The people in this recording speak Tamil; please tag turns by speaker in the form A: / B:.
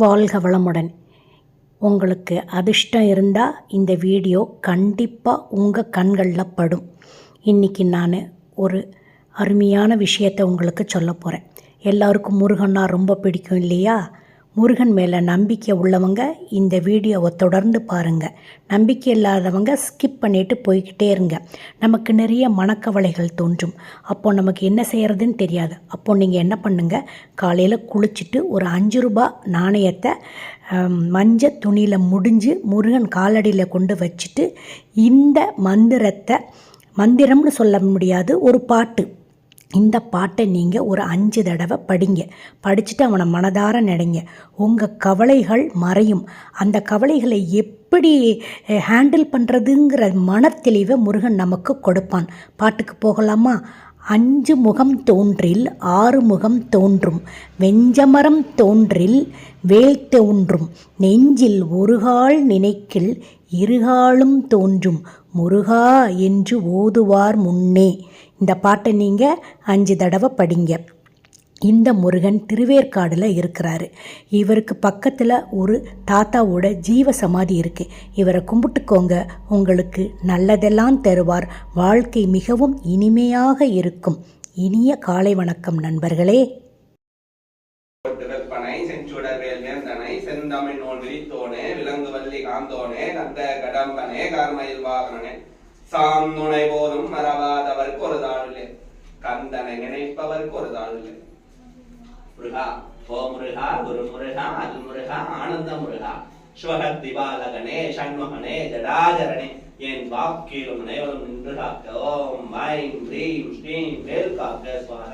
A: வாழ்க வளமுடன். உங்களுக்கு அதிர்ஷ்டம் இருந்தால் இந்த வீடியோ கண்டிப்பாக உங்கள் கண்களில் படும். இன்றைக்கி நான் ஒரு அருமையான விஷயத்தை உங்களுக்கு சொல்ல போகிறேன். எல்லாருக்கும் முருகன்னா ரொம்ப பிடிக்கும் இல்லையா? முருகன் மேலே நம்பிக்கை உள்ளவங்க இந்த வீடியோவை தொடர்ந்து பாருங்கள். நம்பிக்கை இல்லாதவங்க ஸ்கிப் பண்ணிவிட்டு போய்கிட்டே இருங்க. நமக்கு நிறைய மனக்கவலைகள் தோன்றும். அப்போது நமக்கு என்ன செய்கிறதுன்னு தெரியாது. அப்போது நீங்கள் என்ன பண்ணுங்கள், காலையில் குளிச்சுட்டு ஒரு 5 ரூபாய் நாணயத்தை மஞ்சள் துணியில் முடிஞ்சு முருகன் காலடியில் கொண்டு வச்சுட்டு இந்த மந்திரம்னு சொல்ல முடியாது, ஒரு பாட்டு, இந்த பாட்டை நீங்கள் ஒரு 5 தடவை படிங்க. படிச்சுட்டு அவனை மனதார நினைங்க. உங்கள் கவலைகள் மறையும். அந்த கவலைகளை எப்படி ஹேண்டில் பண்ணுறதுங்கிற மனத்தெளிவை முருகன் நமக்கு கொடுப்பான். பாட்டுக்கு போகலாமா? 5 முகம் தோன்றில் 6 முகம் தோன்றும், வெஞ்சமரம் தோன்றில் வேல் தோன்றும், நெஞ்சில் ஒருகால் நினைக்கில் இருகாலும் தோன்றும், முருகா என்று ஓதுவார் முன்னே. இந்த பாட்டை நீங்கள் 5 தடவை படிங்க. இந்த முருகன் திருவேற்காடில் இருக்கிறாரு. இவருக்கு பக்கத்தில் ஒரு தாத்தாவோட ஜீவ சமாதி இருக்குது. இவரை கும்பிட்டுக்கோங்க. உங்களுக்கு நல்லதெல்லாம் தருவார். வாழ்க்கை மிகவும் இனிமையாக இருக்கும். இனிய காலை வணக்கம் நண்பர்களே.
B: சாம் நுணை போதும் மறவாதவர்க்கு ஒரு தாளில்லை, கந்தனை நினைப்பவர்க்கு ஒரு தாளில்லை. முருகா, ஓ முருகா, குரு முருகா, அல் முருகா, ஆனந்த முருகா, சிவகத்தி பாலகனே, சண்முகனே, ஜடாஜரணே, என் வாக்கீலும் நினைவலும் நின்று காக்க. ஓம் ஐம் ரீம் ஸ்ரீம் வேல் காக்க சுவாக.